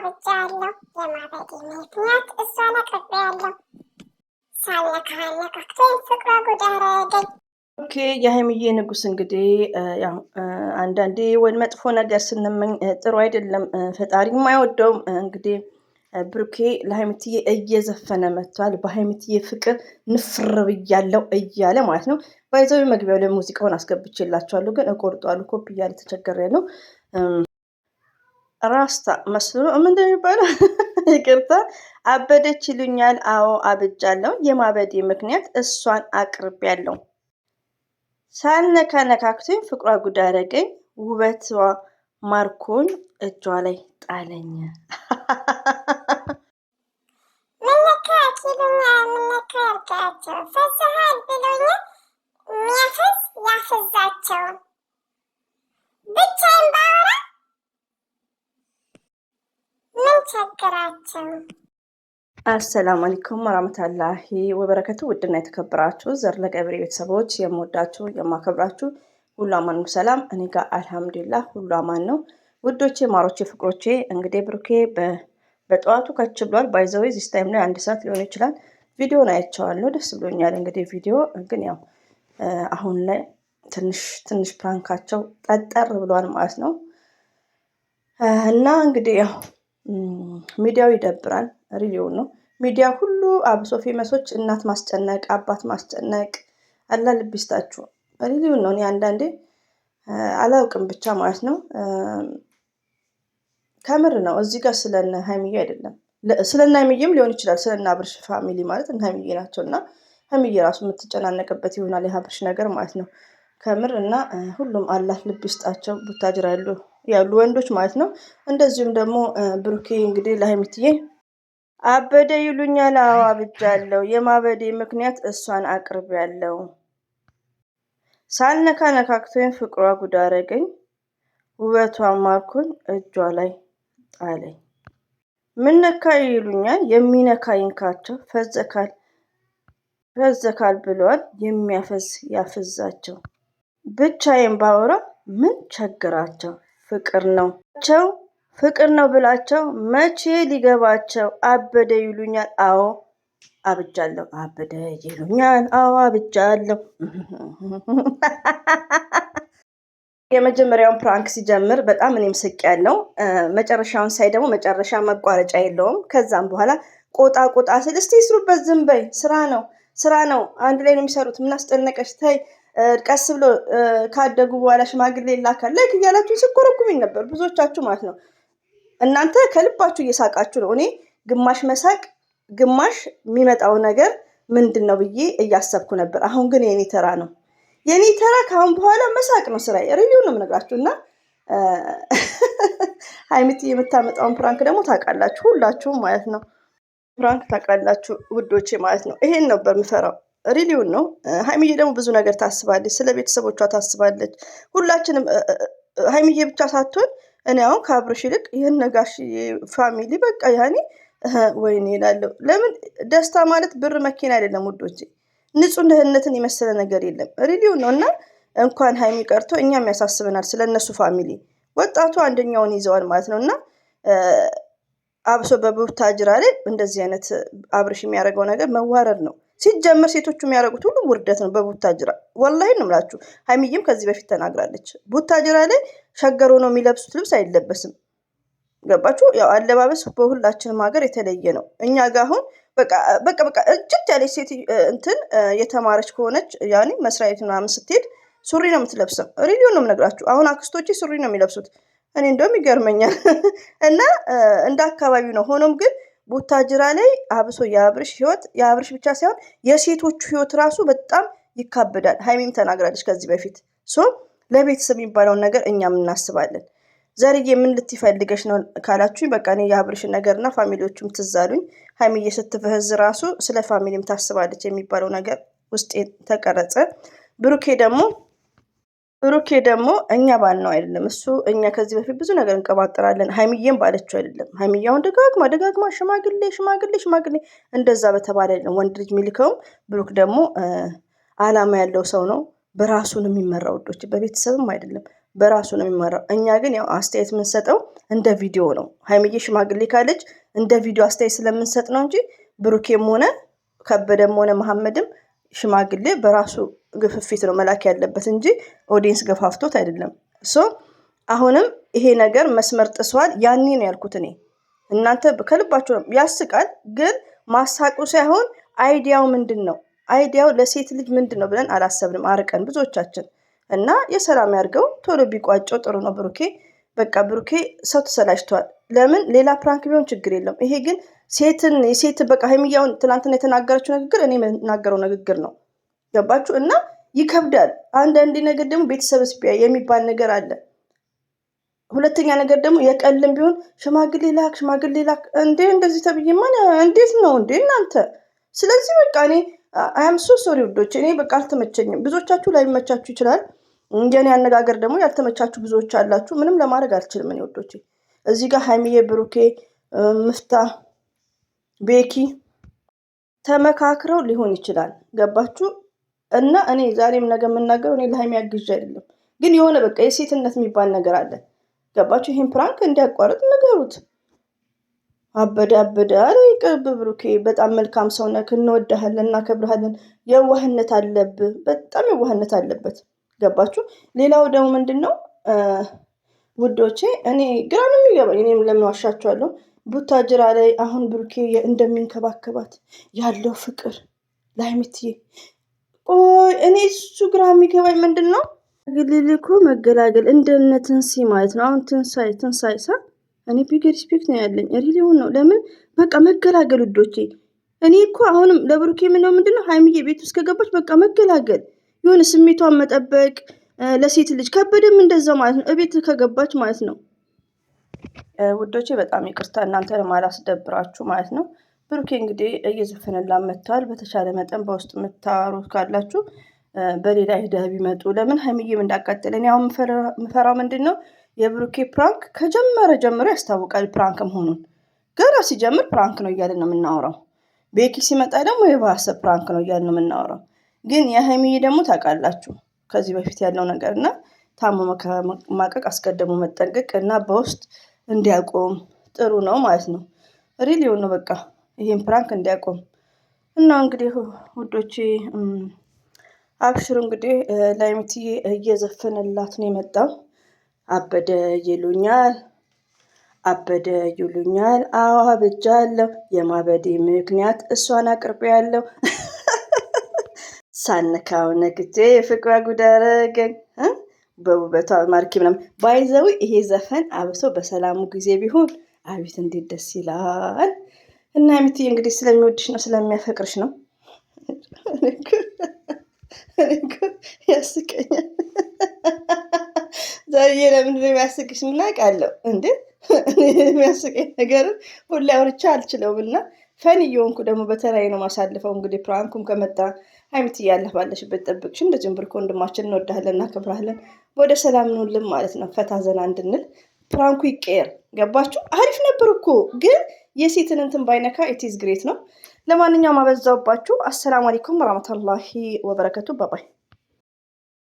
አብጃለሁ የማበዴ ምክንያት እሷን አቅርቤያለሁ። ሳልነካካኝ ፍቅሯ ጉድ አደረገኝ። ኦኬ የሀይሚዬ ንጉስ እንግዲህ ያው አንዳንዴ ወይ መጥፎ ነገር ስንመኝ ጥሩ አይደለም፣ ፈጣሪም አይወደውም። እንግዲህ ብሩኬ ለሀይሚትዬ እየዘፈነ መጥቷል። በሀይሚትዬ ፍቅር ንፍር ብያለው እያለ ማለት ነው። ባይዘዊ መግቢያው ላይ ሙዚቃውን አስገብቼላችኋለሁ፣ ግን እቆርጧሉ ኮፒ እያለ ተቸገረ ነው። ራስታ መስሎ ምንድን ነው የሚባለው? ይቅርታ አበደች ይሉኛል። አዎ አብጃለሁ። የማበዴ ምክንያት እሷን አቅርቤያለሁ። ሳልነካ ነካክቶኝ ፍቅሯ ጉድ አደረገኝ። ውበቷ ማርኮኝ እጇ ላይ ጣለኝ። ምነካ ይሉኛል፣ ምነካ ያርጋቸው፣ ፈዝሃል ብሎኛል። የሚያፈዝ ያፈዛቸው፣ ብቻዬን ባወራ ምን ቸግራቸው። አሰላሙ አለይኩም ወራህመቱላሂ ወበረከቱ። ውድና የተከበራችሁ ዘር ለቀብሬ ቤተሰቦች የምወዳችሁ የማከብራችሁ ሁሉ አማን ነው። ሰላም እኔ ጋር አልሐምዱሊላህ ሁሉ አማን ነው። ውዶቼ ማሮቼ ፍቅሮቼ እንግዲህ ብሩኬ በጠዋቱ ከች ብሏል። ባይዘዌ ዚስ ታይም ላይ 1 ሰዓት ሊሆን ይችላል። ቪዲዮን አይቼዋለሁ፣ ደስ ብሎኛል። እንግዲህ ቪዲዮ ግን ያው አሁን ላይ ትንሽ ፕራንካቸው ጠጠር ብሏል ማለት ነው። እና እንግዲህ ያው ሚዲያው ይደብራል። ሪሊውን ነው ሚዲያ ሁሉ አብሶ ፌመሶች እናት ማስጨነቅ አባት ማስጨነቅ አላ ልብ ይስጣችሁ። ሪሊውን ነው። እኔ አንዳንዴ አላውቅም ብቻ ማለት ነው። ከምር ነው። እዚህ ጋር ስለነ ሀይሚዬ አይደለም፣ ስለነ ሀይሚዬም ሊሆን ይችላል። ስለነ አብርሽ ፋሚሊ ማለት እነ ሀይሚዬ ናቸው እና ሀይሚዬ ራሱ የምትጨናነቅበት ይሆናል የአብርሽ ነገር ማለት ነው። ከምር እና ሁሉም አላህ ልብ ይስጣቸው ቡታጅራ ያሉ ወንዶች ማለት ነው። እንደዚሁም ደግሞ ብሩኬ እንግዲህ ለሀይሚትዬ አበደ ይሉኛል። አዎ አብጃለሁ። የማበዴ ምክንያት እሷን አቅርቤያለሁ። ሳልነካ ነካክቶኝ ፍቅሯ ጉድ አደረገኝ። ውበቷ ማርኮኝ እጇ ላይ ጣለኝ። ምን ነካ ይሉኛል፣ የሚነካ ይንካቸው፣ ፈዘካል ብለዋል። የሚያፈዝ ያፈዛቸው፣ ብቻዬን ባወራ ምን ቸግራቸው። ፍቅር ነው ብላቸው መቼ ሊገባቸው። አበደ ይሉኛል። አዎ አብጃለሁ። አበደ ይሉኛል። አዎ አብጃለሁ። የመጀመሪያውን ፕራንክ ሲጀምር በጣም እኔም ስቅ ያለው መጨረሻውን ሳይ ደግሞ መጨረሻ መቋረጫ የለውም። ከዛም በኋላ ቆጣ ስል እስቲ ይስሩበት፣ ዝም በይ፣ ስራ ነው፣ አንድ ላይ ነው የሚሰሩት፣ ምን አስጨነቀሽ፣ ተይ፣ ቀስ ብሎ ካደጉ በኋላ ሽማግሌ ይላካል። ላይክ እያላችሁ ስኮረኩሚኝ ነበር ብዙዎቻችሁ ማለት ነው። እናንተ ከልባችሁ እየሳቃችሁ ነው። እኔ ግማሽ መሳቅ ግማሽ የሚመጣው ነገር ምንድን ነው ብዬ እያሰብኩ ነበር። አሁን ግን የኔ ተራ ነው። የኔ ተራ ከአሁን በኋላ መሳቅ ነው ስራ። ሪቪው ነው የምነግራችሁ። እና ሀይሚት የምታመጣውን ፕራንክ ደግሞ ታውቃላችሁ ሁላችሁም ማለት ነው። ፕራንክ ታውቃላችሁ ውዶቼ ማለት ነው። ይሄን ነበር የምፈራው። ሪሊውን ነው። ሀይሚዬ ደግሞ ብዙ ነገር ታስባለች፣ ስለ ቤተሰቦቿ ታስባለች። ሁላችንም ሀይሚዬ ብቻ ሳትሆን እኔ አሁን ከአብርሽ ይልቅ ይህን ነጋሽ ፋሚሊ በቃ ያኔ ወይኔ እላለሁ። ለምን ደስታ ማለት ብር መኪና አይደለም ውዶቼ። ንጹህ ደህንነትን የመሰለ ነገር የለም። ሪሊውን ነው። እና እንኳን ሀይሚ ቀርቶ እኛም ያሳስበናል ስለ እነሱ ፋሚሊ። ወጣቱ አንደኛውን ይዘዋል ማለት ነው። እና አብሶ በቡታጅራ ላይ እንደዚህ አይነት አብርሽ የሚያደርገው ነገር መዋረድ ነው። ሲጀመር ሴቶቹ የሚያደርጉት ሁሉ ውርደት ነው በቡታጅራ። ወላሂ ነው የምላችሁ። ሀይሚዬም ከዚህ በፊት ተናግራለች። ቡታጅራ ላይ ሸገር ሆነው የሚለብሱት ልብስ አይለበስም። ገባችሁ? ያው አለባበስ በሁላችንም ሀገር የተለየ ነው። እኛ ጋር አሁን በቃ እጅት ያለች ሴት እንትን የተማረች ከሆነች ያኔ መስሪያ ቤት ምናምን ስትሄድ ሱሪ ነው የምትለብሰው። ሪሊዮ ነው የምነግራችሁ። አሁን አክስቶቼ ሱሪ ነው የሚለብሱት። እኔ እንደውም ይገርመኛል። እና እንደ አካባቢው ነው። ሆኖም ግን ቡታጅራ ላይ አብሶ የአብርሽ ህይወት የአብርሽ ብቻ ሳይሆን የሴቶቹ ህይወት ራሱ በጣም ይካበዳል። ሀይሚም ተናግራለች ከዚህ በፊት። ለቤተሰብ የሚባለውን ነገር እኛም እናስባለን። ዘርዬ ምን ልትፈልገሽ ነው ካላችሁኝ፣ በቃ እኔ የአብርሽን ነገርና ፋሚሊዎቹም ትዛሉኝ። ሀይሚዬ ስትፈዝ ራሱ ስለ ፋሚሊም ታስባለች የሚባለው ነገር ውስጤ ተቀረጸ። ብሩኬ ደግሞ እኛ ባልነው አይደለም እሱ። እኛ ከዚህ በፊት ብዙ ነገር እንቀባጥራለን። ሀይሚዬም ባለችው አይደለም። ሀይሚያውን ደጋግማ ሽማግሌ እንደዛ በተባለ አይደለም ወንድ ልጅ የሚልከውም። ብሩክ ደግሞ አላማ ያለው ሰው ነው። በራሱን የሚመራ ውዶች፣ በቤተሰብም አይደለም በራሱ ነው የሚመራው። እኛ ግን ያው አስተያየት የምንሰጠው እንደ ቪዲዮ ነው። ሀይሚዬ ሽማግሌ ካለች እንደ ቪዲዮ አስተያየት ስለምንሰጥ ነው እንጂ ብሩኬም ሆነ ከበደም ሆነ መሐመድም ሽማግሌ በራሱ ግፍፊት ነው መላክ ያለበት እንጂ ኦዲየንስ ገፋፍቶት አይደለም። አሁንም ይሄ ነገር መስመር ጥሷል። ያኔ ነው ያልኩት እኔ። እናንተ ከልባችሁ ነው ያስቃል፣ ግን ማሳቁ ሳይሆን አይዲያው ምንድን ነው? አይዲያው ለሴት ልጅ ምንድን ነው ብለን አላሰብንም አርቀን ብዙዎቻችን። እና የሰላም ያድርገው፣ ቶሎ ቢቋጨው ጥሩ ነው። ብሩኬ በቃ ብሩኬ ሰው ተሰላችቷል። ለምን ሌላ ፕራንክ ቢሆን ችግር የለውም። ይሄ ግን የሴት በቃ ሀይሚያውን ትናንትና የተናገረችው ንግግር እኔ የምናገረው ንግግር ነው። ገባችሁ? እና ይከብዳል። አንዳንዴ ነገር ደግሞ ቤተሰብ ስፒያ የሚባል ነገር አለ። ሁለተኛ ነገር ደግሞ የቀልም ቢሆን ሽማግሌ ላክ እንዴ እንደዚህ ተብዬማ እንዴት ነው እንዴ እናንተ? ስለዚህ በቃ እኔ አያም ሶሪ ውዶች፣ እኔ በቃ አልተመቸኝም። ብዙዎቻችሁ ላይ መቻችሁ ይችላል። የኔ አነጋገር ደግሞ ያልተመቻችሁ ብዙዎች አላችሁ። ምንም ለማድረግ አልችልም እኔ ውዶች። እዚህ ጋር ሀይሚዬ፣ ብሩኬ፣ ምፍታ፣ ቤኪ ተመካክረው ሊሆን ይችላል። ገባችሁ? እና እኔ ዛሬም ነገ የምናገረው እኔ ለሀይሚ አግዥ አይደለም፣ ግን የሆነ በቃ የሴትነት የሚባል ነገር አለ። ገባችሁ? ይህን ፕራንክ እንዲያቋርጥ ንገሩት። አበደ አለ። ይቅርብ ብሩኬ፣ በጣም መልካም ሰው ነህ፣ እንወድሃለን፣ እናከብርሃለን። የዋህነት አለብህ፣ በጣም የዋህነት አለበት። ገባችሁ? ሌላው ደግሞ ምንድን ነው ውዶቼ፣ እኔ ግራ ነው የሚገባኝ። እኔም ለምን ዋሻችኋለሁ? ቡታጅራ ላይ አሁን ብሩኬ እንደሚንከባከባት ያለው ፍቅር ለሀይሚትዬ፣ ቆይ እኔ እሱ ግራ የሚገባኝ ምንድን ነው ግልልኮ መገላገል እንደነ ትንሲ ማለት ነው። አሁን ትንሳኤ እኔ ቢግ ሪስፔክት ነው ያለኝ። ሪሊውን ነው። ለምን በቃ መገላገል ውዶቼ። እኔ እኮ አሁንም ለብሩኬ የምለው ምንድነው ሀይሚዬ ቤት ውስጥ ከገባች በቃ መገላገል፣ የሆነ ስሜቷን መጠበቅ ለሴት ልጅ። ከበደም እንደዛው ማለት ነው፣ እቤት ከገባች ማለት ነው። ውዶቼ በጣም ይቅርታ እናንተ ለማላስደብራችሁ ማለት ነው። ብሩኬ እንግዲህ እየዘፈነላን መጥተዋል። በተቻለ መጠን በውስጥ የምታሩት ካላችሁ በሌላ ሂደህ ቢመጡ። ለምን ሀይሚዬም እንዳቃጠለን። ያው የምፈራው ምንድን ነው የብሩኬ ፕራንክ ከጀመረ ጀምሮ ያስታውቃል ፕራንክ መሆኑን። ገና ሲጀምር ፕራንክ ነው እያለን ነው የምናወራው። ቤኪ ሲመጣ ደግሞ የባሰ ፕራንክ ነው እያለን ነው የምናወራው። ግን የሀይሚዬ ደግሞ ታውቃላችሁ ከዚህ በፊት ያለው ነገር እና ታሞ ማቀቅ አስቀድሞ መጠንቀቅ እና በውስጥ እንዲያቆም ጥሩ ነው ማለት ነው። ሪል የሆነ በቃ ይሄን ፕራንክ እንዲያቆም እና እንግዲህ ውዶቼ አብሽሩ። እንግዲህ ለሀይሚትዬ እየዘፈነላት ነው የመጣው። አበደ ይሉኛል፣ አዎ አብጃለሁ፣ የማበዴ ምክንያት እሷን አቅርቤ ያለው ሳነካው ነግጄ ፍቅሯ ጉድ አደረገኝ በውበቷ ማርኪ ምናምን ባይዘዊ። ይሄ ዘፈን አብሶ በሰላሙ ጊዜ ቢሆን አቤት እንዴት ደስ ይላል። እና ሀይሚትዬ እንግዲህ ስለሚወድሽ ነው ስለሚያፈቅርሽ ነው። ያስቀኛል። ዛሬ ለምንድን ነው የሚያስቅሽ? ምን አውቃለሁ እንዴ? የሚያስቀኝ ነገርን ሁሌ አውርቻ አልችለውም። እና ፈን እየሆንኩ ደግሞ በተለይ ነው ማሳልፈው። እንግዲህ ፕራንኩም ከመጣ ሀይሚትዬ ያለህ ባለሽበት ጠብቅሽ። እንደዚህም ብርኮ ወንድማችን እንወዳለን፣ እናከብራለን። ወደ ሰላም እንውልም ማለት ነው፣ ፈታ ዘና እንድንል። ፕራንኩ ይቀየር። ገባችሁ? አሪፍ ነበር እኮ ግን የሴትን እንትን ባይነካ ኢትዝ ግሬት ነው። ለማንኛውም አበዛውባችሁ። አሰላሙ አለይኩም ወራህመቱላሂ ወበረከቱ። ባባይ